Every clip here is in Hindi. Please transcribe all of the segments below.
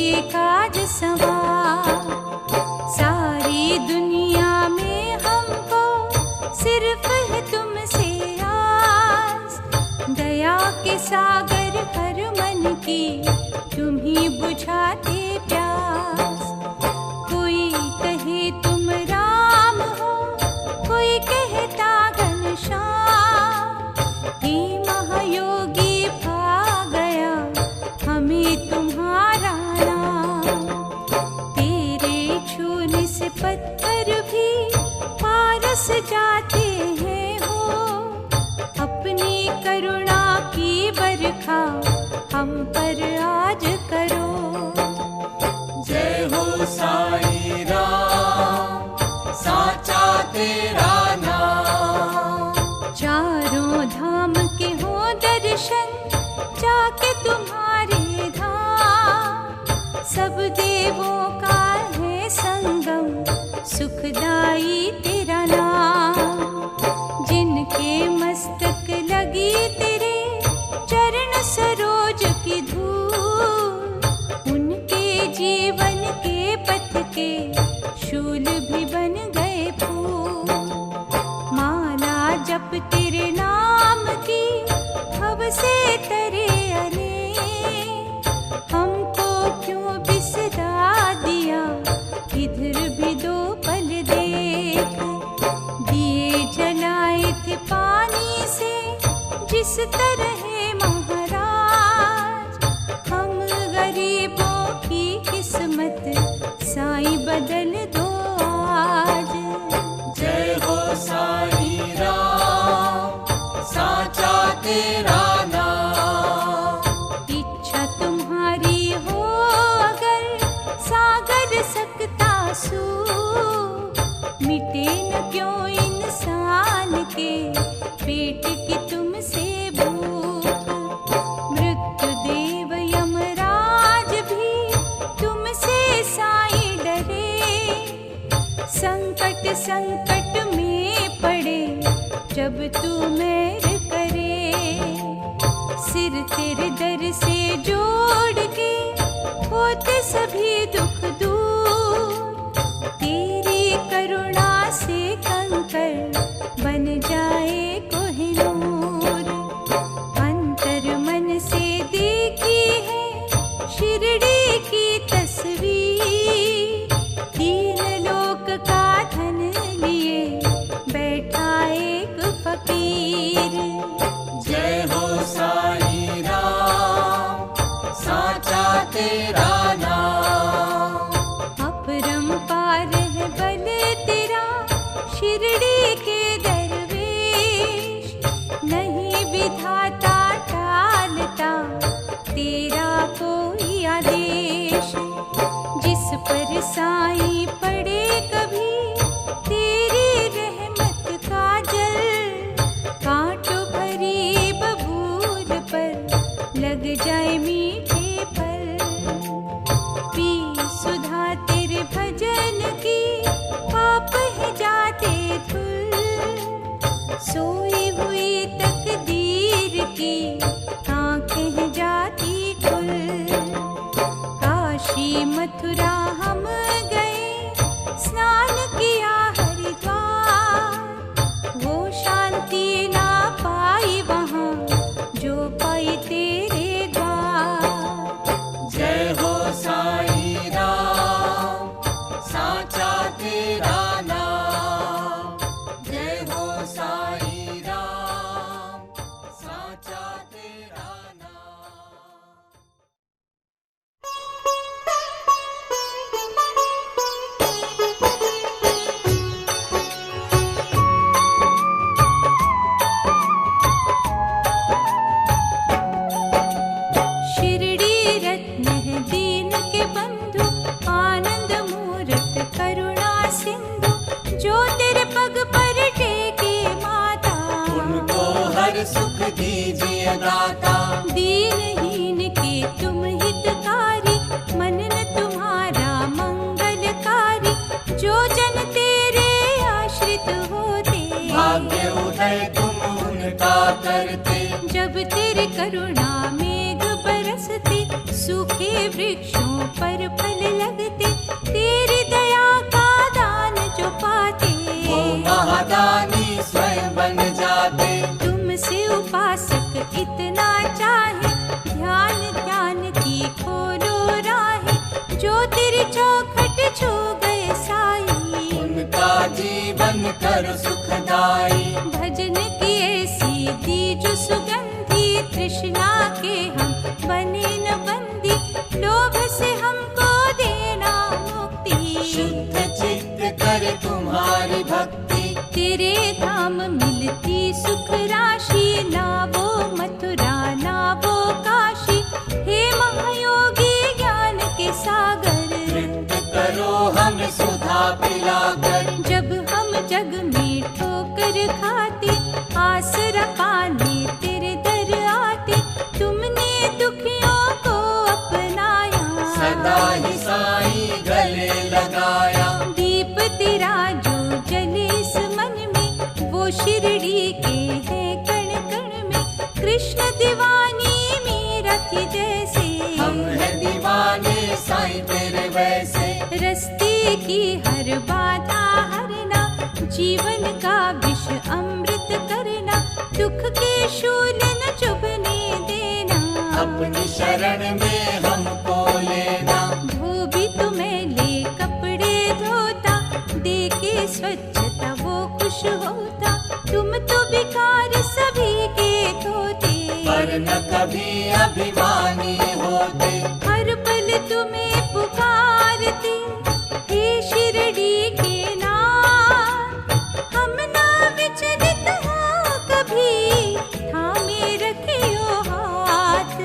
ये काज संवार। सारी दुनिया में हमको सिर्फ है तुमसे आस, दया के सागर हर मन की तुम ही बुझाते प्यास। कोई कहे तुम राम हो, कोई कहता घनश्याम, हे महायोगी भा गया हमें तुम्हारा नाम। तेरे छूने से पत्थर भी पारस जाते हैं हो, अपनी करुणा की बरखा हम पर आज करो। जय हो साईं राम, साचा तेरा नाम। चारों धाम के हो दर्शन, जाके तुम्हारे धाम। सब देवों का है संगम, सुखदाई तेरा नाम। जिनके मस्तक लगी तेरे चरण सरोज की धूल, उनके जीवन के पथ के शूल भी बन गए फूल। माला जप तेरे नाम की भव से तरे अनेक, हमको क्यों बिसरा दिया इधर भी दो पल देख। दिए जलाए थे पानी से जिस तरह महाराज, हम गरीबों की किस्मत साईं बदल दो आज। जय हो साईं राम, साचा तेरा नाम। इच्छा तुम्हारी हो अगर सागर सकता सू, मिटे न क्यों इंसान के पेट की तुमसे भूख। मृत्यु देव यमराज भी तुमसे साईं डरे, संकट संकट में पड़े जब तू मेहर करे। सिर तेरे दर से जोड़ के होते सभी दुख दूर, तेरी करुणा से कंकर बन जाए कोहिनूर। अंतर मन से देखी है शिरडी की तस्वीर, तीन लोक का धन लिए बैठा एक फकीर। जय हो साईं राम, साचा तेरा नाम। अपरंपार है बल तेरा शिरडी के दरवेश, नहीं विधाता टालता तेरा कोई आदेश। जिस पर साईं पड़े कभी तेरी रहमत का जल, कांटों भरी बबूल पर लग जाए मीठे फल। पी सुधा तेरे भजन की पाप है जाते धुल, सोई हुई तकदीर की आंखें हैं जाती खुल। काशी मथुरा हम गए, स्नान किया हरिद्वार, वो शांति ना पाई वहाँ जो पाई तेरे द्वार। जय हो साईं राम, साचा तेरा नाम। जय हो साईं राम, साचा तेरा नाम। शिरडी रत्न है दीन के बंधु, आनंद मूरत करुणा सिंधु, जो तेरे पग पर टेके माता, उनको हर सुख दीजिए दाता। दीनहीन के तुम हितकारी, मनन तुम्हारा मंगलकारी, जो जन तेरे आश्रित होते, भाग्य उदय तुम उनका करते। जब तेरी करुणा मेघ बरसती, सूखे वृक्षों पर फल लगते, तेरी दया का दान जो पाते, वो महादानी स्वयं बन जाते। तुमसे उपासक इतना चाहे, ध्यान ध्यान की खोलो राहें, जो तेरी चौखट छू गए साई, उनका जीवन कर सुखदाई। भजन की ऐसी दी जो सुगंधी, तृष्णा के हम बने न बंदी, लोभ से हमको देना मुक्ति। शुद्ध चित्त कर तुम्हारी भक्ति, तेरे धाम मिलती सुख राशि, ना वो मथुरा ना वो काशी, हे महायोगी ज्ञान के सागर, तृप्त करो हमें सुधा पिलाकर। जब हम जग में ठोकर खाते, आसरा पाने तेरे दर आते, तुमने दुखियों को अपनाया, सदा ही साईं गले लगाया। दीप तेरा जो जले इस मन में, वो शिरडी के है कण कण में, कृष्ण दीवानी मेरा थी जैसे, हम है दीवाने साईं तेरे वैसे। रस्ते की हर बाधा हरना, जीवन का विष अमृत करना, दुख के शूल न चुभने देना, अपनी शरण में हमको लेना। धोबी तुम्हें ले कपड़े धोता, दे के स्वच्छता वो खुश होता, तुम तो विकार सभी के धोते, पर न कभी अभिमानी होते। हर पल तुम्हें पुकारते, हे शिरडी के नाथ, हम ना विचलित हो कभी, थामे रखियो हाथ,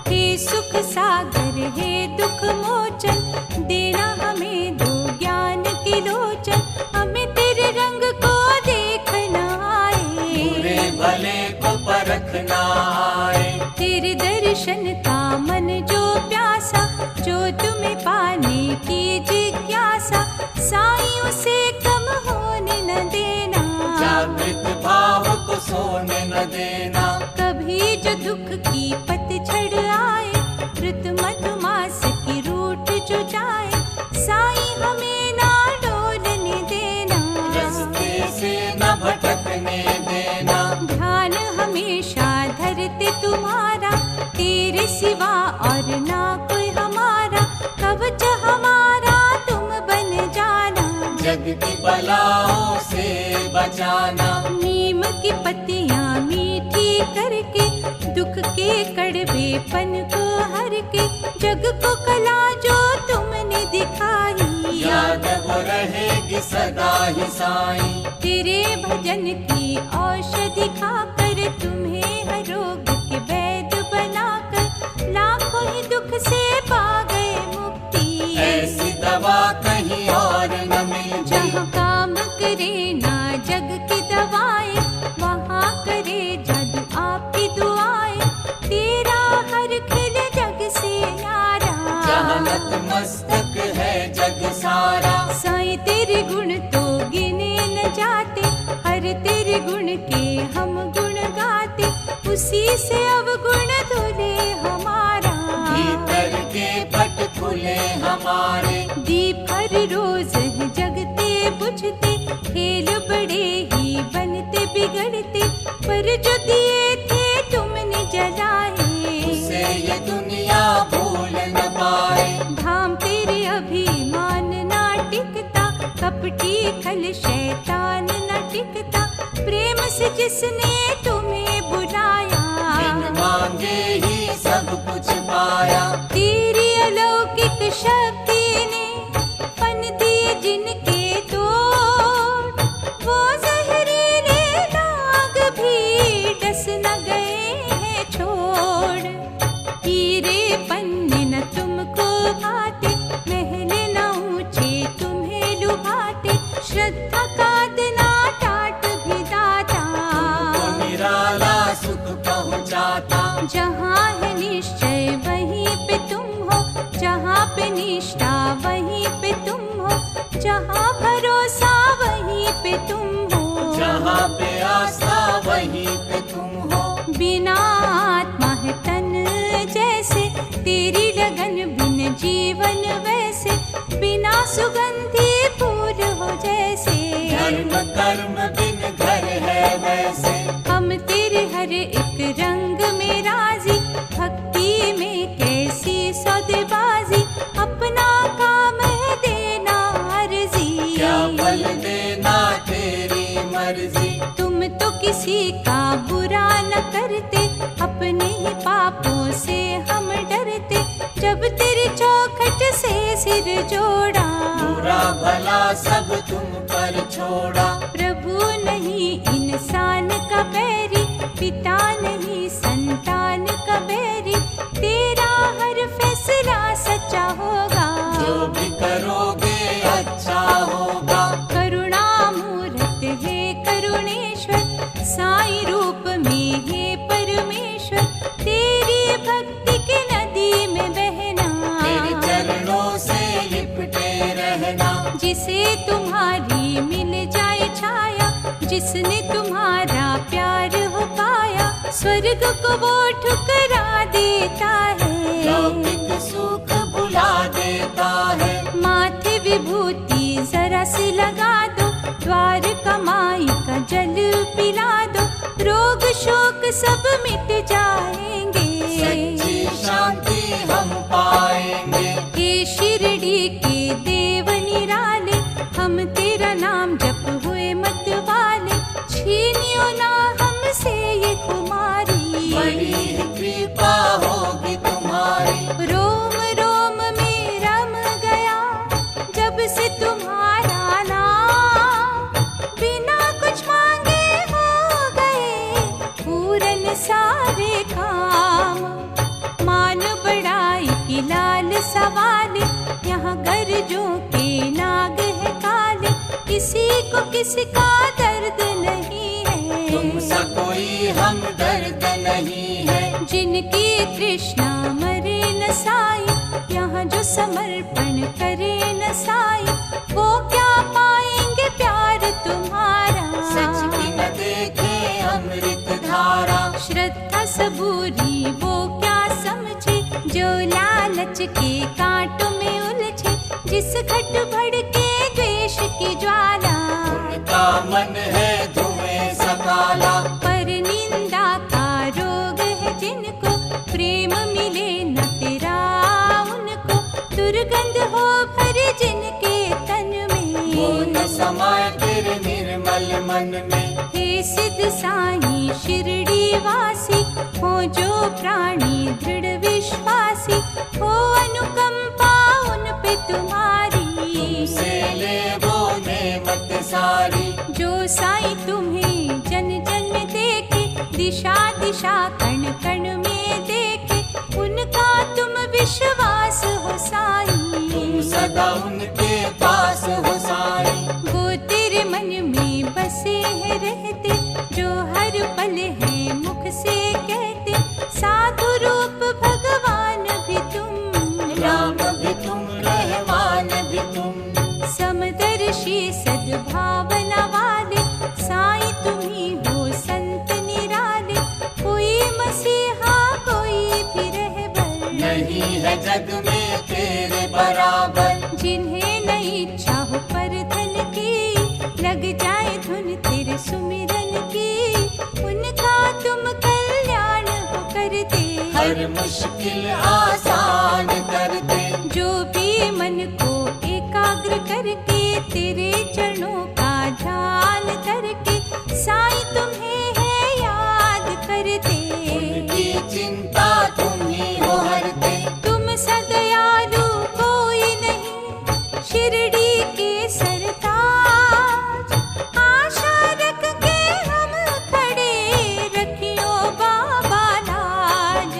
हे सुख सागर हे दुख मोचन, देना हमें दो ज्ञान की लोचन, हमें तेरे रंग को देखना बुरे आए, भले को परखना आए। तेरे दर्शन का मन जो प्यासा, जो तुम्हें पाने की जिज्ञासा, साईं उसे कम होने न देना, जागृत भाव को सोने न देना। कभी जो दुख की पतझड़ आए, ऋत मधुमास की रूठ जो जाए, साईं हमें ना डोलने देना, रास्ते से न भटकने देना। ध्यान हमेशा धरते तुम्हारा, तेरे सिवा और ना कोई हमारा, कवच हमारा तुम बन जाना, जग की बलाओं से बचाना। नीम की पत्तियां मीठी करके, दुख के कड़वेपन को हर के, जग को कला जो तुमने दिखाई, याद वो रहेगी सदा ही साईं। तेरे भजन की औषधि खाकर, तुम्हें हर रोग के वैद्य बनाकर, लाखों ही दुख से पा गए मुक्ति, ऐसी दवा कहीं और न मिलती। जहाँ काम करे ना जग की दवाएं, वहाँ करे जादू आपकी दुआएं, तेरा हर खिल जग से न्यारा, जहाँ नतमस्तक है जग सारा। साईं तेरे गुण तो गिने न जाते, हर तेरे गुण के हम गुण गाते, उसी से अवगुण धुले हमारा, भीतर के पट खुले हमारे। दीप हर रोज है जगते बुझते, खेल बड़े ही बनते बिगड़ते, पर जो दिए थे तुमने जलाए, उसे ये दुनिया भूल न पाए। धाम तेरे अभिमान ना टिकता, कपटी खल शैतान न टिकता, प्रेम से जिसने तुम्हें बुलाया, बिन मांगे ही सब कुछ पाया। तेरी अलौकिक शक्ति ने फन दिए जिनके तोड़, वो जहरीले नाग भी डस न गए हैं छोड़, हीरे पन्ने न तुमको भाते, महल न ऊंचे तुम्हें लुभाते, श्रद्धा का दना टाट भी दाता, तुमको निराला सुख पहुँचाता। जहाँ है निश्चय वहीं पे तुम हो, जहाँ पे निष्ठा वहीं पे तुम हो, जहाँ भरोसा वहीं पे तुम हो, जहाँ पे आस्था वहीं पे तुम हो। बिना आत्मा है तन जैसे, तेरी सुगंधी फूल हो जैसे। धर्म कर्म बिन घर है वैसे। हम तेरे हर एक रंग में राजी, भक्ति में कैसी सौदेबाजी, अपना काम है देना अर्जी। क्या फल देना तेरी मर्जी। तुम तो किसी का बुरा न करते, अपने ही पापों से हम डरते। जब तेरी चौखट से सिर जोड़ा, बुरा भला सब तुम पर छोड़ा। प्रभु नहीं इंसान का बैरी, पिता नहीं संतान का बैरी। तेरा हर फैसला सच्चा होगा, जो भी करोगे अच्छा होगा। करुणामूर्त है करुणेश्वर, साईं रूप में है परमेश्वर। तेरी भक्ति की नदी में बहना, तेरे चरणों से लिपटे रहना। जिसे तुम्हारी मिल जाए छाया, जिसने तुम्हारा प्यार हो पाया, स्वर्ग को वो ठुकरा देता है, लौकिक सुख भुला देता है। माथे विभूति जरा सी लगा दो, द्वार कमाई का जल पिला दो, रोग शोक सब मिट जाएंगे, सच्ची शांति हम पाएंगे। हे शिरडी के देव निराले, हम तेरा नाम जप हुए मत वाले। छीनियो ना हमसे ये खुमारी, बड़ी कृपा होगी तुम्हारी। रोम रोम में रम गया जब से तुम्हारा नाम, बिना कुछ मांगे हो गए पूरन सारे काम। मान बढ़ाई की लाल सवाले, यहाँ गरजों के नाग है काले। किसी को किसी का दर्द नहीं है, तुम सा कोई हम दर्द नहीं है। जिनकी तृष्णा मरे न साई, यहाँ जो समर्पण करे न साई, वो क्या पाएंगे प्यार तुम्हारा। सच की न देखे अमृत धारा। श्रद्धा सबूरी वो क्या समझे, जो लालच के कांटों में उलझे। जिस घट भड़के द्वेष की ज्वाला, उनका मन है धुएं सा काला। पर निंदा का रोग है जिनको, प्रेम मिले न तेरा उनको। दुर्गंध हो भर जिनके तन वो में, न समाए तेरे निर्मल मन में। हे सिद्ध साईं शिरडी वासी, हो जो प्राणी दृढ़ विश्वासी। हो अनुकंपा उन पे तुम्हारी, तुमसे ले वो नेमत सारी। जो साईं तुम्हें जन जन में देखे, दिशा दिशा कण कण में देखे। उनका तुम विश्वास हो तुम साईं, सदा उनके पास हो साईं। वो तेरे मन में बसे हैं रहते, जो हर पल है मुख से कहते। साधु रूप भगवान भी तुम, राम भी तुम रहमान भी तुम। समदर्शी सद्भावना वाले, साईं तुम ही हो संत निराले। कोई मसीहा कोई भी रहबर नहीं है जग में तेरे बराबर। जिन्हें न इच्छा हो पर धन की, लग जाए धुन तेरे सुमिरन की। उनका तुम कल्याण हो करते, हर मुश्किल आसान करते। जो भी मन को एकाग्र करके, तेरे चरणों का ध्यान करके, साईं तुम्हें है याद करते। उनकी चिंता तुम ही हो हरते। तुम सदयालु कोई नहीं, शिरडी के सरताज। आशा रख के हम खड़े, रखियो बाबा लाज।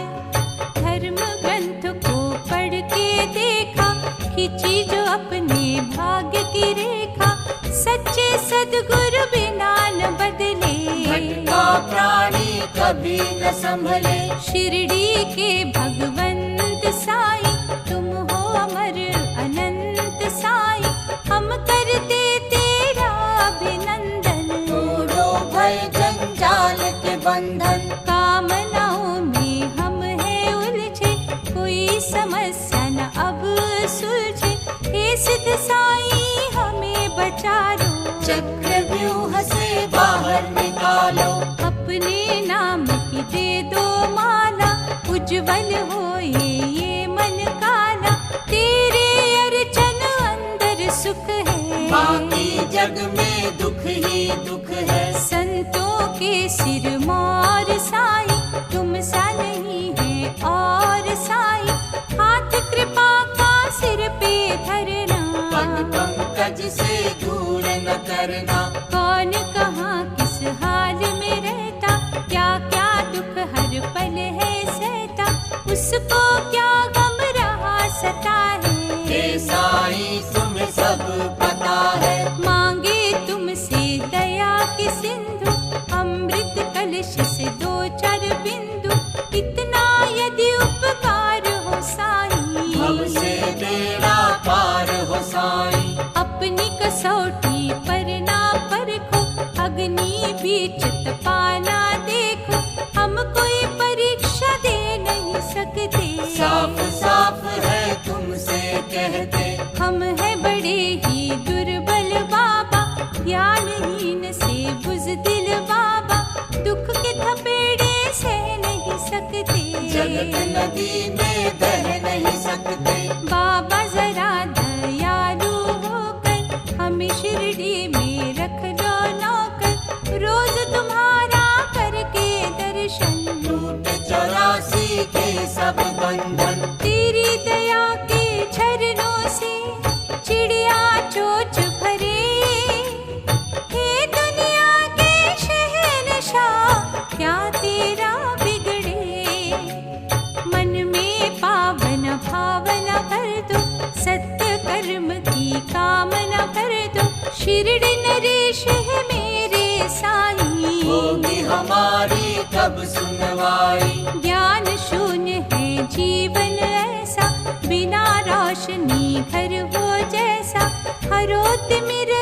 धर्म ग्रंथ को पढ़ के देखा, खींची जो अपने भाग्य की रेखा। सच्चे सद्गुरु बिना न बदले, भटका प्राणी कभी न संभले। शिरडी के भगवंत साईं, तुम हो अमर अनंत साईं। हम करते तेरा अभिनंदन, तोड़ो भय जंजाल के बंधन। कामनाओं में हम है उलझे, कोई समस्या न अब सुलझे। हे सिद्ध साईं चारों, चक्रव्यूह से बाहर निकालो। अपने नाम की दे दो माला, उज्जवल होए ये मन काला। तेरे अर्चन अंदर सुख है, बाकी जग में दुख ही दुख है। संतों के सिर मोर साई, तुम सा नहीं है और साई। हाथ कृपा का सिर पे धरना, पग पंकज से दूर न करना। कौन कहाँ किस हाल में रहता, क्या क्या दुख हर पल है सहता। उसको क्या गम रहा सता है, हे साईं तुम्हें सब पता है। मांगे तुमसे दया की सिंधु, अमृत कलश से 2-4 बिंदु। इतना यदि उपकार हो साईं, भव से बेड़ा पार हो साईं। अपनी कसौटी पर ना परखो, अग्नि बीच तपाना देखो। हम कोई परीक्षा दे नहीं सकते, साफ साफ है तुमसे कहते। हम है बड़े ही दुर्बल बाबा, ज्ञानहीन से बुज़दिल बाबा। दुख के थपेड़े सह नहीं सकते, जगत नदी में बह नहीं सकते। बाबा जरा दयालु होकर हमें शिरडी में रख लो नौकर। रोज तुम्हारा करके दर्शन, टूट 84 के सब बंधन। तेरी दया के झरनों से चिड़िया चोच भरे। हे दुनिया के शहंशाह, क्या तेरा बिगड़े। मन में पावन भावना भर दो, सत्य कर्म की कामना भर दो। शिरडी नरेश है मेरे साईं, होगी हमारी कब सुनवाई। ज्ञान शून्य है जीवन ऐसा, बिना रोशनी घर हो जैसा। हरो तिमिर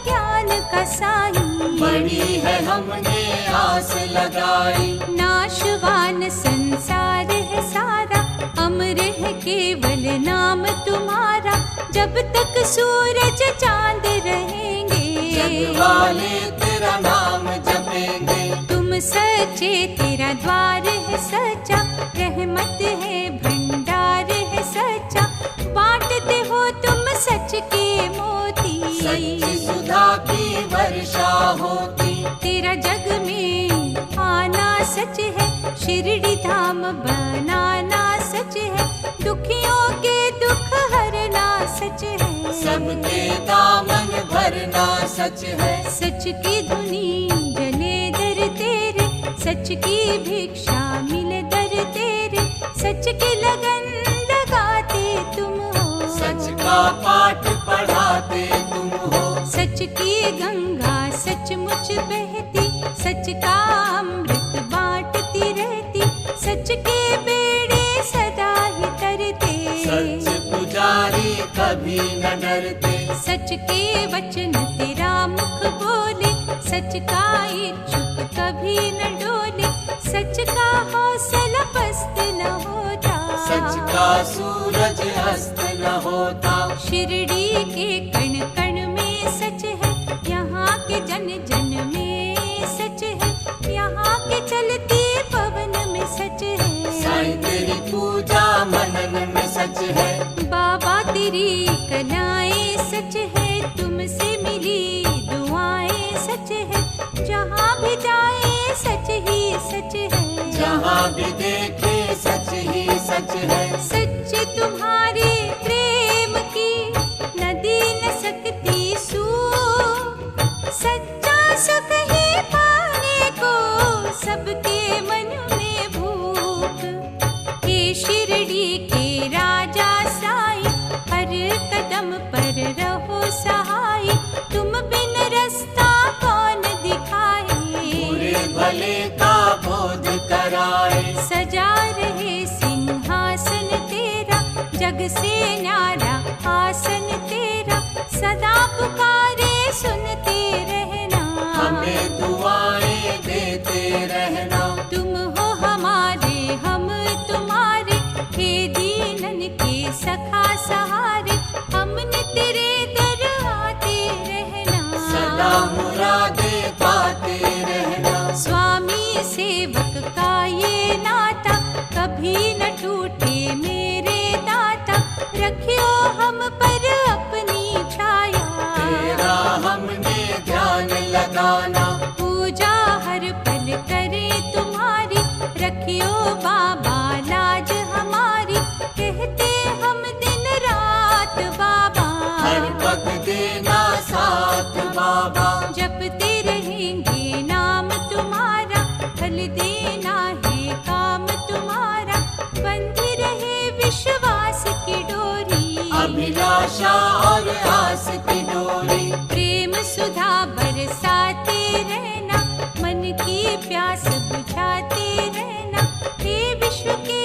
ज्ञान का साईं, बड़ी है हमने आस लगाई। नाशवान संसार है सारा, अमर है केवल नाम तुम्हारा। जब तक सूरज चांद रहेंगे, जग वाले तेरा नाम जपेंगे। तुम सच्चे, तेरा द्वार है सच्चा। रहमत है भंडार है सच्चा, बांटते हो तुम सच के मोती। सच्ची सुधा की वर्षा होती। तेरा जग में आना सच है, शिरडी धाम बनाना सच है। दुखियों के दुख हरना सच है, सबके दामन भरना सच है। सच की धुनी जले दर तेरे, सच की भिक्षा मिले दर तेरे। सच की लगन लगाते तुम हो, सच का पाठ पढ़ाते तुम हो। सच की गंगा सचमुच बहती, सच का अमृत बांटती रहती। सच के बेड़े सदा ही तरते, सच पुजारी कभी न डरते। सच के वचन तेरा मुख बोले, सच का इच्छुक कभी न डोले। सच का हौसला पस्त न होता, सच का सूरज अस्त न होता। शिरडी के कण कण में सच है, यहाँ के जन जन में सच है। यहाँ के चलती पवन में सच है, साईं तेरी पूजा मनन में सच है। बाबा तेरी कलाएं सच है, तुमसे मिली दुआएं सच है। जहाँ भी जाए सच ही सच है, जहाँ भी देखे सच ही सच है। सच तुम्हारे प्रेम की नदी न सकती सू। सच्चा सुख ही पाने को सबके मन में भूख। हे शिरडी के राजा साईं, हर कदम पर रहो सहाय। तुम बिन रास्ता कौन दिखाए, बुरे भले का बोध कराए। सजा रहे सिंहासन तेरा, जग से न्यारा आसन तेरा। सदा पुकारे सुनते रहना, हमें दुआएं देते रहना। तुम हो हमारे हम तुम्हारे, हे दीनन के सखा सहारे। हमने तेरे दर आते रहना। हम पर अपनी छाया, तेरा हमने ध्यान लगाना। पूजा हर पल करे तुम्हारी, रखियो बाबा लाज हमारी। कहते हम दिन रात बाबा, हर पग देना साथ बाबा। जपते रहेंगे नाम तुम्हारा, फल देना है काम तुम्हारा। बंधी रहे विश्वास की डोरी, अभिलाषा और आस की डोरी। प्रेम सुधा बरसाते रहना, मन की प्यास बुझाते रहना। हे विश्व के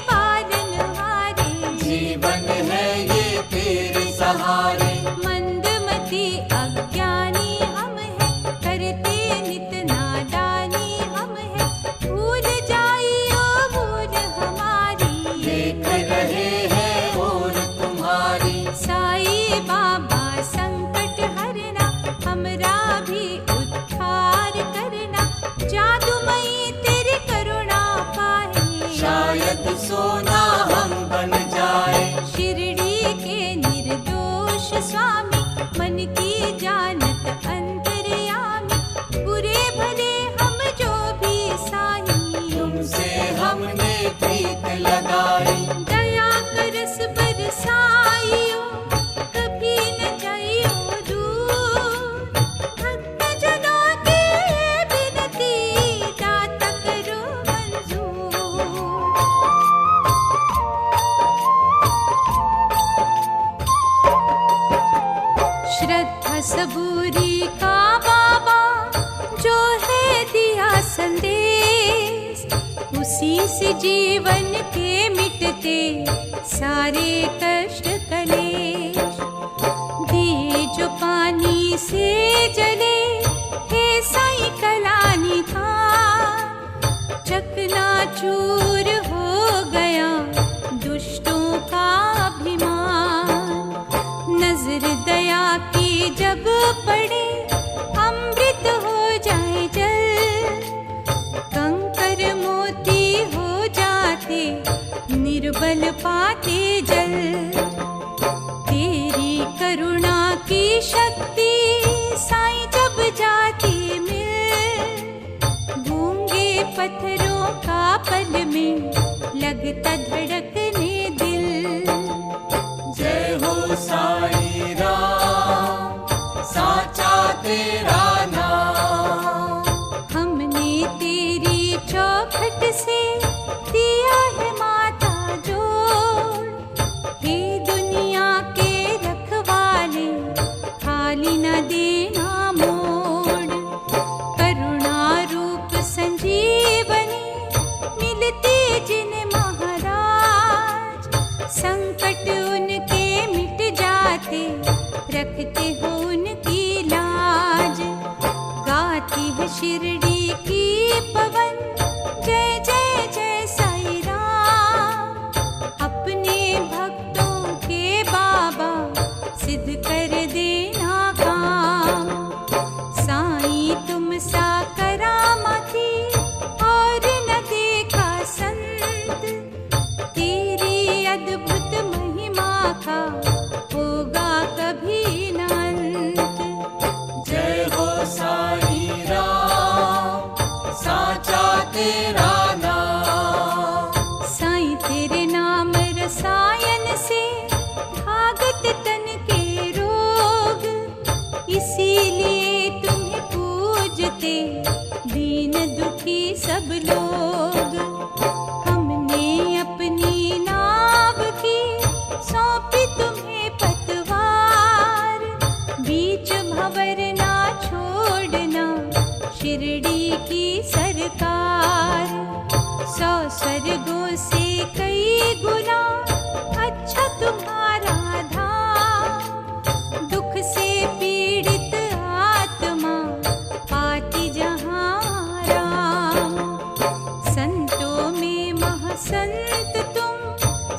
पालनहारे, जीवन है ये तेरे सहारे। मंदमती अज्ञानी हम हैं, करते नित नादानी हम हैं। भूल जाइयो भूल हमारी, देख रहे हैं और तुम्हारी। साई बाबा संकट हरना, हमरा भी उद्धार करना। जादूमयी तेरी करुणा पाए, शायद सोना हम बन जाए। शिरडी के निर्दोष स्वामी, मन की जानत अंतर्यामी। बुरे भले हम जो भी साई, तुमसे हमने प्रीत लगाई। दया करस बरसाइयो, कभी न जाइयो दूर। भक्त जनों की विनती, दाता करो मंजूर। श्रद्धा सबूरी का बाबा, जो है दिया संदेश। उसी से जीवन के मिटते सारे कष्ट कलेश। दिए जो पानी से जले, हे साईं कलानी थान। चकनाचूर हो गया दुष्टों का अभिमान। नजर दया की जब पड़े, अमृत हो जाए जल। कंकर मोती हो जाते, निर्बल पाते जल। तेरी करुणा की शक्ति साईं जब जाती मिल, गूंगे पत्थरों का पल में लगता धड़कने दिल। जय हो साई राम, साचा तेरा नाम। हमने तेरी चौखट से दिया है माता जोड़। हे दुनिया के रखवाले, खाली न देना मोड़। करुणा रूप संजीवनी, मिलती जिन महाराज। संकट उनके मिट जाते, रखते हो उनकी लाज। गाती है शिरडी की पवन, जय जय जय साई राम। अपने भक्तों के बाबा, सिद्ध कर देना काम। साईं तुम सा करामती, और न देखा संत। तेरी अद्भुत महिमा का होगा कभी न अंत। जय हो साई राम, साचा तेरा नाम। साईं तेरे नाम रसायन से, भागत तन के रोग। इसीलिए तुम्हें पूजते दीन दुखी सब लोग। हमने अपनी नाव की सौंपी तुम्हें पतवार। बीच भंवर ना छोड़ना, शिरडी की सरकार। 100 स्वर्गों से कई गुना अच्छा तुम्हारा धाम। दुख से पीड़ित आत्मा, पाती जहाँ राम। संतों में महासंत तुम,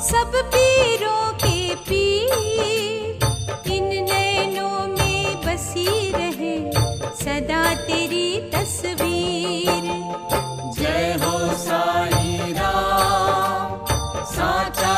सब पीरों के पीर। इन नैनों में बसी रहे सदा तेरी तस्वीर। जय हो साई राम, साचा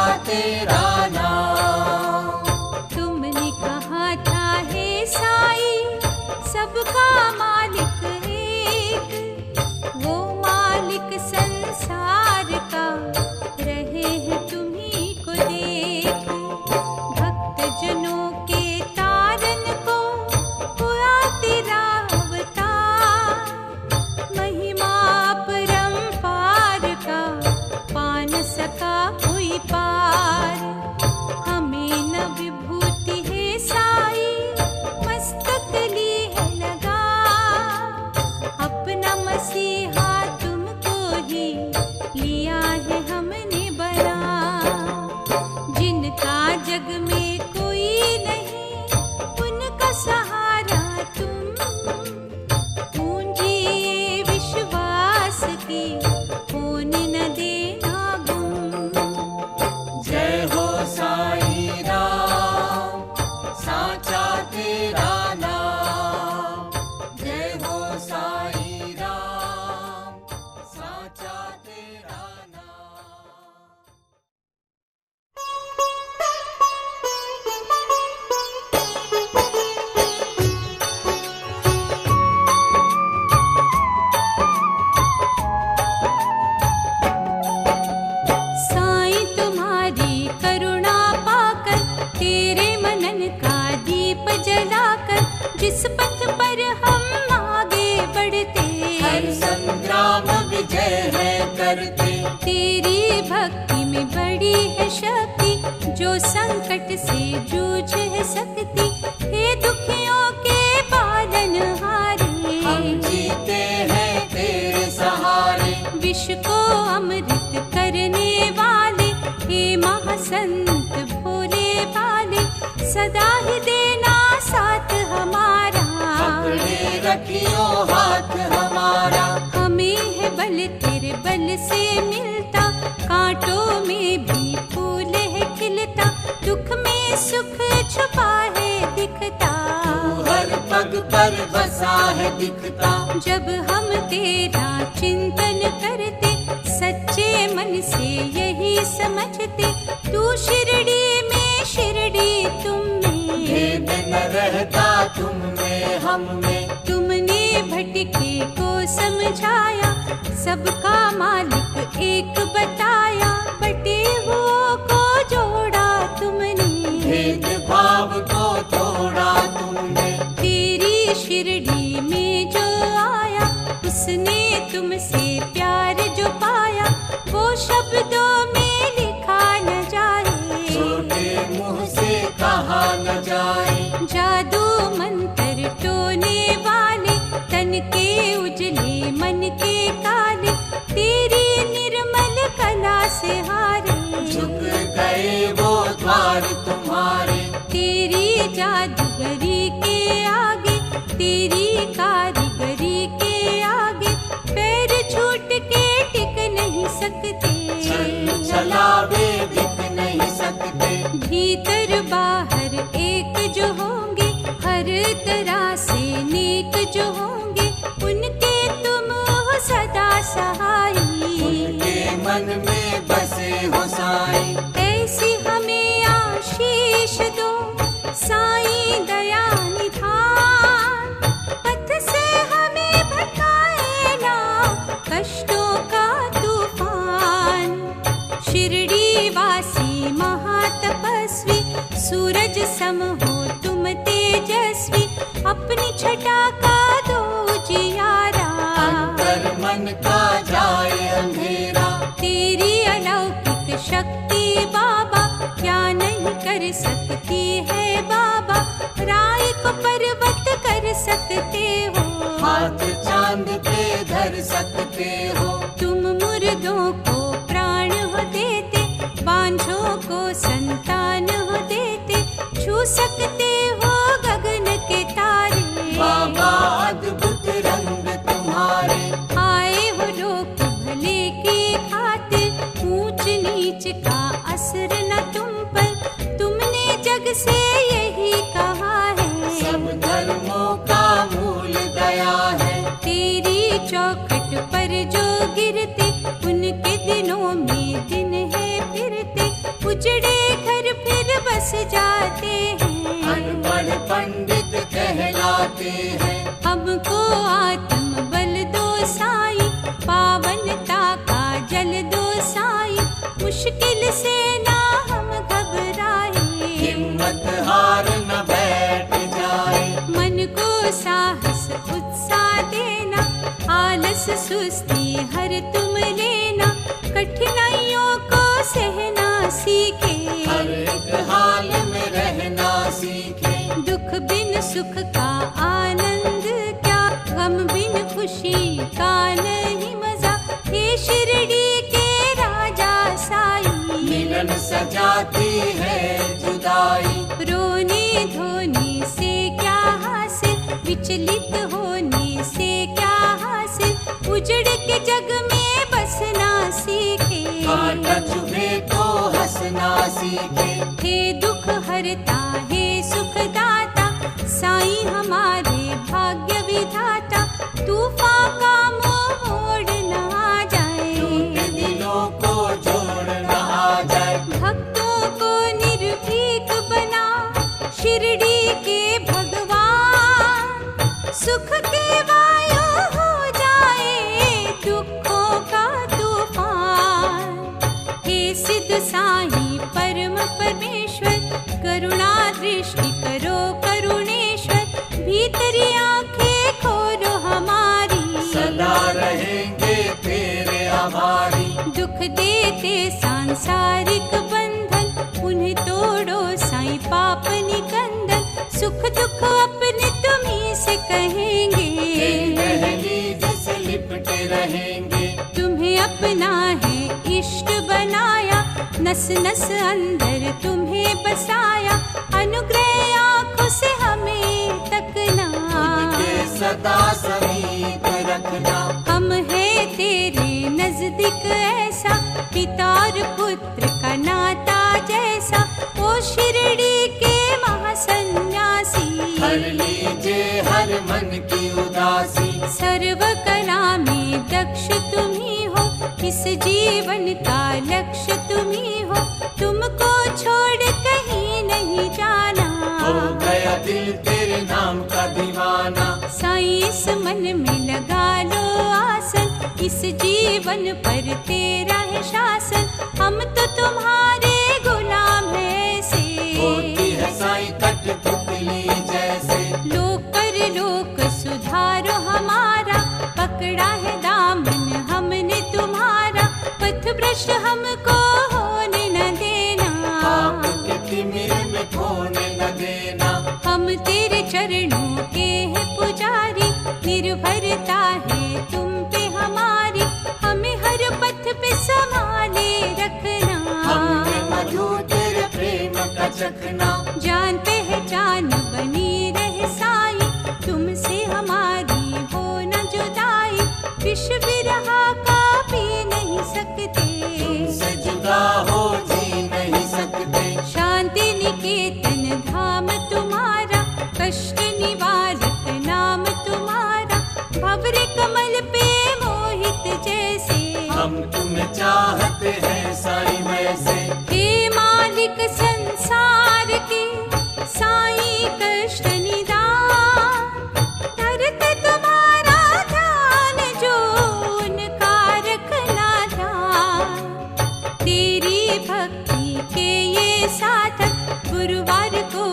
इस पथ पर हम आगे बढ़ते, हर संग्राम विजय है करते। तेरी भक्ति में बड़ी है शक्ति, जो संकट से जूझ है सकती। हे दुखियों के पालनहारे, हम जीते हैं तेरे सहारे। विश्व को अमृत करने वाले, हे महासंत भोले भाले, सदा ही देना साथ हमारा। पकड़े रखियो हाथ हमारा, हमें है बल तेरे बल से मिलता, कांटों में भी फूल है खिलता, दुख में सुख छुपा है दिखता। तू हर पग पर बसा है दिखता। जब हम तेरा चिंतन करते, सच्चे मन से यही समझते, तू शिरडी में शिरडी तुम में, भेद न रहता तुम में हम में। तुमने भटके को समझाया, सबका मालिक एक बताया, बटे हुओं को जोड़ा तुमने, भेद भाव को तोड़ा तुमने। तेरी शिरडी में जो आया, उसने तुमसे प्यार जो पाया, वो शब्दों में लिखा न जाए, छोटे मुंह से कहा न जाए। जादू मंत्र टोने वाले, तन के उजले मन के काले, तेरी निर्मल कला से हारे, झुक गए वो द्वार तुम्हारे। तेरी जादूगरी के आगे, तेरी कारीगरी के आगे, पैर छूट के टिक नहीं सकते, चल चलावे दिख नहीं सकते। भीतर बाहर एक जो होंगे, हर तरह से नेक जो होंगे, उनके तुम हो सदा सहाई। उनके मन में बसे हो साईं, ऐसी हमें आशीष दो साईं दया निधान, पथ से हमें भटकाए ना कष्टों का तूफान। शिरडी वासी महातपस्वी, सूरज सम हो तुम तेजस्वी, अपनी छटा का दो जियारा, अंतर मन का जाए अंधेरा। तेरी अलौकिक शक्ति बाबा, क्या नहीं कर सकती है बाबा, राय को पर्वत कर सकते हो, हाथ चांद पे धर सकते हो। तुम मुर्दों को प्राण हो देते, बांझों को संतान हो देते, छू सकते हो गगन के तारे। बाबा अद्भुत रंग तुम्हारे, आए हो लोक भले की खातिर, ऊंच नीच का असर न तुम पर, तुमने जग से यही कहा है, सब धर्मों का मूल दया है। तेरी चौखट पर जो गिरते, उनके दिनों में दिन है फिरते, उजड़े घर फिर बस जाते हैं, अनपढ़ पंडित कहलाते हैं। हमको आत्म बल दो साई, पावनता का जल दो साई, मुश्किल से ना हम घबराए, हिम्मत हार न बैठ जाए। मन को साहस उत्साह देना, आलस सुस्ती हर तुम लेना, कठिनाइयों को सहना सीखे, हर एक हाल में रहना सीखे। दुख बिन सुख का आनंद क्या, गम बिन खुशी का नहीं मजा, हे शिरडी के राजा साई, मिलन सजाती है जुदाई। रोने धोने से क्या हासिल, विचलित होने से क्या हासिल, उजड़ के जग में बसना सीखे, कांटा चुभे तो हंसना सीखे। हे दुख हरता हे सुखदाता, साईं हमारे भाग्य विधाता, तूफान का मुंह मोड़ न आ जाए, टूटे दिलों को जोड़ न आ जाए। भक्तों को निर्भीक बना, शिरडी के भगवान, सुख के वायु हो जाए, दुखों का तूफान। हे सिद्ध साईं परम परमेश्वर, करुणा दृष्टि करो करुणेश्वर, भीतर ते सांसारिक बंधन, उन्हें तोड़ो साईं पाप निकंदन। सुख दुख अपने तुम्हीं से कहेंगे, दहलीज से लिपटे रहेंगे। तुम्हें अपना है इष्ट बनाया, नस नस अंदर तुम्हें बसाया। अनुग्रह आँखों से हमें तकना, के सदा समीप रखना। हम है तेरे नजदीक ऐसा, पिता और पुत्र का नाता जैसा। ओ शिरडी के महासन्यासी, हर लीजिए हर मन की उदासी। सर्व कला में दक्ष तुम ही हो, इस जीवन का लक्ष्य तुम ही हो। तुमको छोड़ कहीं नहीं जाना, हो गया दिल तेरे नाम का दीवाना। साईं इस मन में लगा लो आसन, इस जीवन पर तेरा है शासन। हम तो तुम्हारे गुलाम है से, होती है साईं कठपुतली जैसे। लोक पर लोक सुधारो हमारा, पकड़ा है दामन हमने तुम्हारा। पथ भ्रष्ट हमको होने न देना, पाप के तिमिर में खोने न देना। हम तेरे चरणों के हैं पुजारी, निर्भरता है तुम पे हमारी। हमें हर पथ पे संभाले रखना, हमने मधु तेरे प्रेम का चखना। जान पहचान बनी रहे साईं, तुमसे हमारी हो न जुदाई। विष विरहा का पी नहीं सकते, तुमसे जुदा हो जी नहीं सकते। शांति निकेतन धाम तुम्हारा, कष्ट निवारक नाम तुम्हारा। भंवर कमल पे मोहित जैसे, हम तुम्हें चाहते हैं साईं वैसे। हे मालिक संसार के साईं कष्ट निदान, धरते तुम्हारा ध्यान जो उनका रखना ध्यान। तेरी भक्ति के ये साधक, गुरुवार को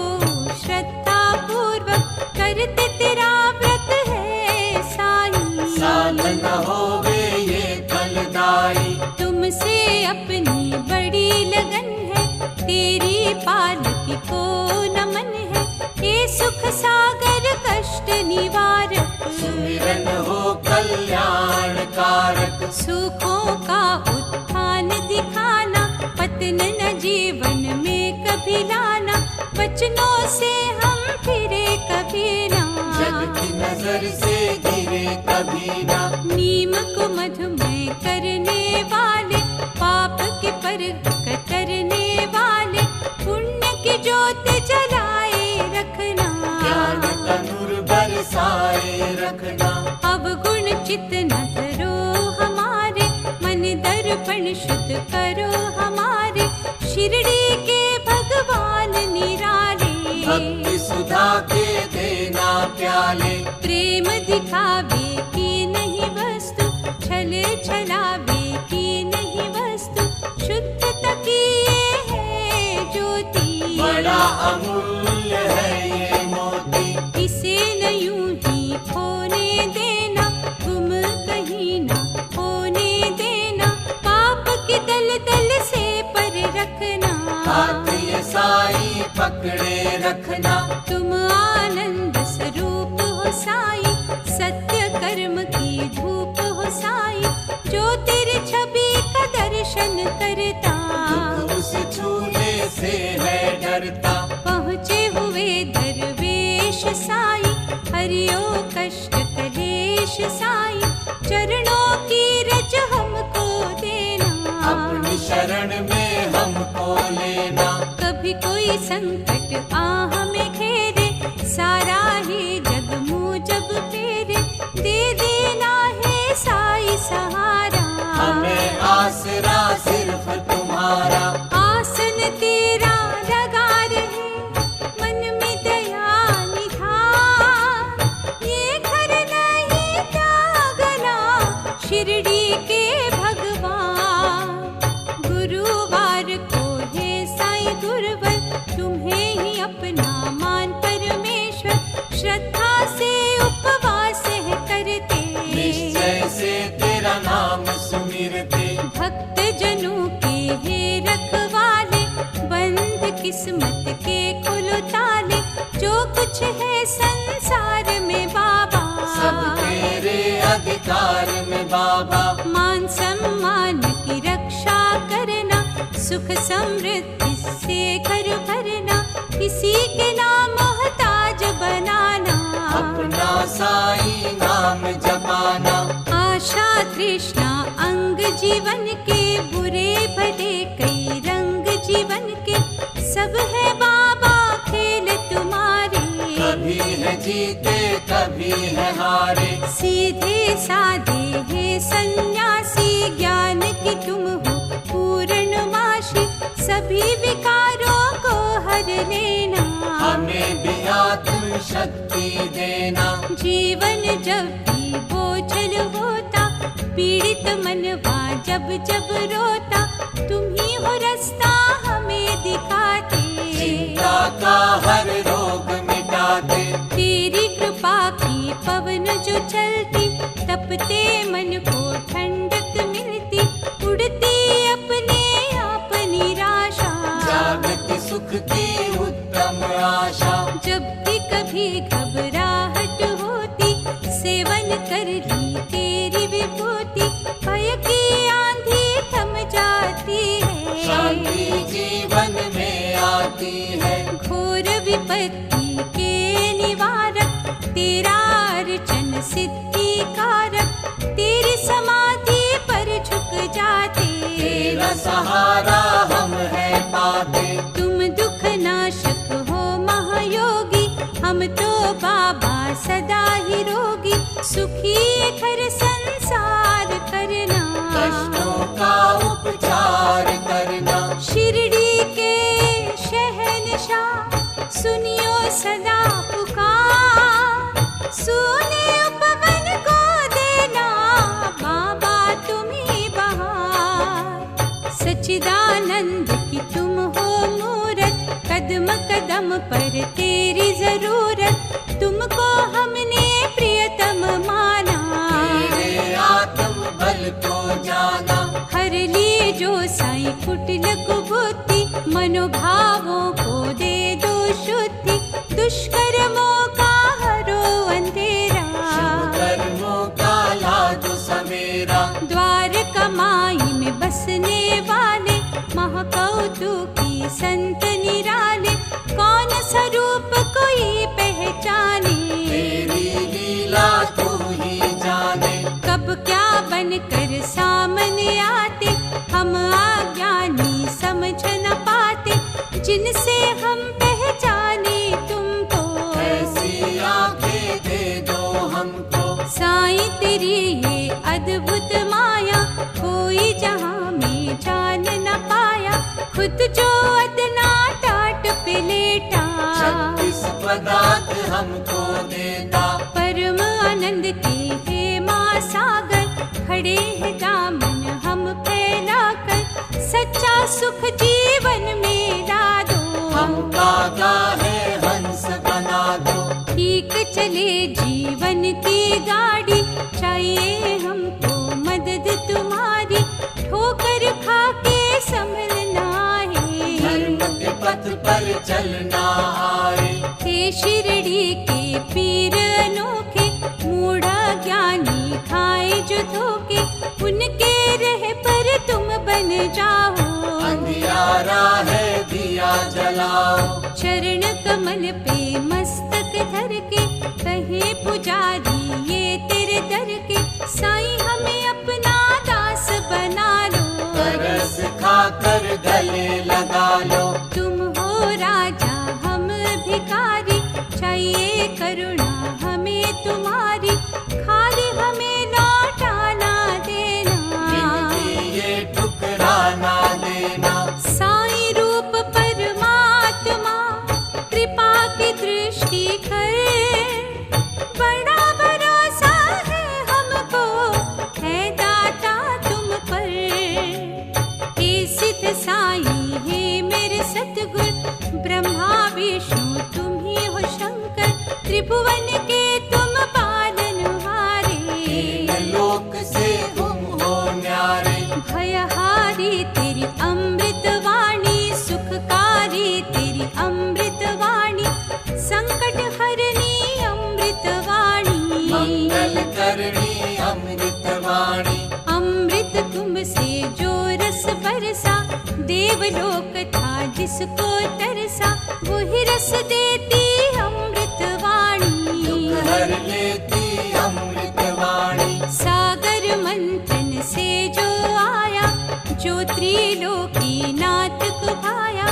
श्रद्धा पूर्वक करते तेरा व्रत है साईं। साधना होवे ये फलदायी, तुमसे अपनी बड़ी लगन है, तेरी पालकी को नमन है। हे सुख सागर कष्ट निवारक, सुमिरन हो कल्याण कारक। सुखों का उत्थान दिखाना, पतन न जीवन में कभी लाना। वचनों से हम फिरे कभी ना, जग की नजर से गिरे कभी ना। नीम को मधुमय करने वाले, पाप के पर कतरने वाले। पुण्य की ज्योत जलाए रखना, ज्ञान का नूर बरसाए रखना। अब गुण चित न धरो हमारे, मन दर्पण शुद्ध करो हमारे। शिरडी के भगवान निराले, भक्ति सुधा के देना प्याले। प्रेम दिखावे की नहीं वस्तु, छल छलावे की नहीं वस्तु। शुद्धता की ये है ज्योति, बड़ा अमूल्य है ये मोती। इसे न यूं ही खोने देना, तुम कहीं ना होने देना। पाप की दलदल से पर रखना, हाथ ये साईं पकड़े रखना। तुम आनंद स्वरूप हो साईं, सत्य कर्म की धूप हो साईं। जो तेरी छवि का दर्शन करता, दुख उस छूने से है डरता। पहुँचे हुए दरवेश साईं, हरियो कष्ट कलेश साईं। चरणों की रज हमको देना, अपनी शरण में हमको लेना। कभी कोई संकट आ हमें घेरे, सारा ही जग मुँह जब फेरे। दे देना है साईं सहारा, हमें आसरा सिर्फ तुम्हारा। आसन तेरा लगा रहे, मन में दया निधान। ये घर नहीं त्यागना, शिरडी के भगवान। गुरुवार को है साईं गुरुवर, तुम्हें ही अपना मान परमेश्वर। श्रद्धा से उपवास है करते, निश्चय से तेरा नाम सुमिरते। भक्त जनों के है संसार में बाबा, सब तेरे अधिकार में बाबा। मान सम्मान की रक्षा करना, सुख समृद्धि से घर भरना, किसी के नाम मोहताज बनाना, अपना साईं नाम जपाना। आशा तृष्णा अंग जीवन के, बुरे भले कई रंग जीवन के, सब है बाबा खेल तुम्हारे। कभी है जीते कभी है हारे, सीधे साधे है सन्यासी, ज्ञान की तुम हो पूर्णमासी, सभी विकारों को हर लेना, हमें भी आत्म शक्ति देना। जीवन जब भी बोझल होता, पीड़ित मनवा जब जब रोता, तुम ही हो रास्ता हमें दिखाते, चिंता का हर रोग मिटाते। तेरी कृपा की पवन जो चलती, तपते मन को ठंडक मिलती, उड़ती अपने आप निराशा, जागती सुख की उत्तम आशा। जब भी कभी घबराहट होती, सेवन कर ली तेरी विभूति, भय की आंधी थम जाती है, शांति जीवन में आती है। घोर विपत्ति के निवारक, तेरा अर्चन सिद्धि कारक, तेरी समाधि पर झुक जाते, तेरा सहारा हम है पाते। तुम दुख नाशक हो महायोगी, हम तो बाबा सदा ही रोगी, सुखी घर संसार करना, कष्टों का उपचार करना। शिरडी के शहंशाह सुनियो सदा पुकार, सुने उपवन को देना, बाबा तुम्ही बहार, सच्चिदानंद की तुम हो मूरत, कदम कदम पर तेरी जरूरत, तुमको हमने प्रियतम माना, तेरे आत्म बल को जाना। हर ली जो साईं कुटिल कुबुद्धि, मनोभावों को दे दो शुद्धि, दुष्कर्मों का हरो अंधेरा, शुभ कर्मों का ला दो सवेरा। द्वार कमाई में बसने वाले, महाकौतुकी संत निराले, कौन स्वरूप कोई पहचाने, तेरी लीला तू ही जाने। कब क्या बनकर सामने आते, हम अज्ञानी समझ न पाते, जिनसे हम पहचाने तुमको, ऐसी आंखें दे दो हमको। साईं तेरी ये अद्भुत माया, कोई जहां में जान न पाया, खुद जो अदना टाट पे लेटा, 36 पदार्थ हमको देता। परम आनंद के हे माँ सागर, खड़े हैं दामन हम फैलाकर, सच्चा सुख जीवन में ला दो, हम कागा है हंस बना दो। ठीक चले जीवन की गाड़ी, चाहिए हमको मदद तुम्हारी, ठोकर खा के संभलना है, धर्म के पथ पर चलना आए। हे शिरडी के पीर अनोखे, मूढ़ा ज्ञानी खाए जो धोखे, उनके रह पर तुम बन जाओ, अंधियारा है दिया जलाओ। चरण कमल पे मस्तक धर के, कहे पुजारी ये तेरे दर के, साईं हमें अपना दास बना लो, तरस खाकर गले लगा लो। तुम हो राजा हम भिखारी, चाहिए करुणा हमें तुम्हारी, खाली हमें लौटा ना देना, जिंदगी ये ठुकरा ना देना। साईं रूप परमात्मा, कृपा की दृष्टि कर, बड़ा भरोसा है हमको, है दाता तुम पर, हे सिद्ध साईं हे मेरे सतगुर, ब्रह्मा विष्णु तुम ही हो शंकर, त्रिभुवन के तुम पालनहारे, तीन लोक से तुम हो न्यारे। भयहारी तेरी अमृत वाणी, सुखकारी तेरी अमृत वाणी, संकट हर देवलोक था जिसको तरसा, वही रस देती अमृत वाणी। दुख हर लेती अमृत वाणी। सागर मंथन से जो आया, जो त्रिलोकी नाथ को भाया,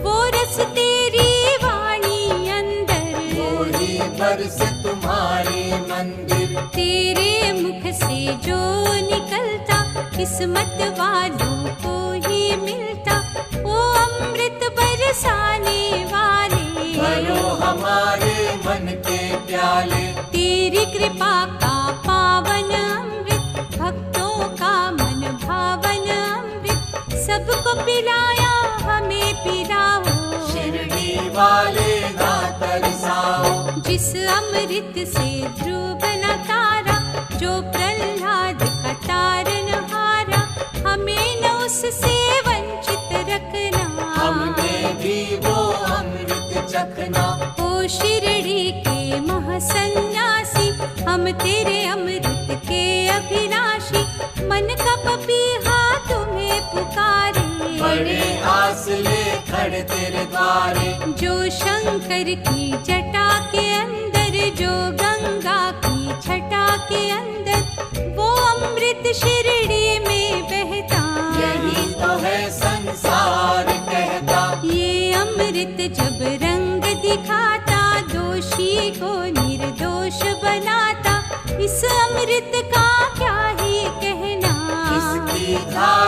वो रस तेरी वाणी अंदर। वही बरस तुम्हारे मंदिर। तेरे मुख से जो निकलता, किस्मत वालों को ही मिलता। वो अमृत बरसाने वाले, भरो हमारे मन के प्याले। तेरी कृपा का पावन अमृत, भक्तों का मन भावन अमृत। सबको पिलाया हमें पिलाओ, शिरडी वाले ना तरसाओ। जिस अमृत से ध्रुव बना तारा, जो प्रहलाद का तारन हारा, हमें न उससे वंचित रखना। हमने भी वो अमृत चखना। ओ शिरडी के महासन्यासी, हम तेरे अमृत के अभिलाषी। मन का पपीहा तुम्हें पुकारे, बड़े आस ले खड़े तेरे द्वारे। जो शंकर की जटा के अंदर, जो गंगा की छटा के अंदर, वो अमृत शिरडी में बहता। यही तो है संसार कहता। ये अमृत जब रंग दिखाता, दोषी को निर्दोष बनाता। इस अमृत का क्या ही कहना। इसकी धार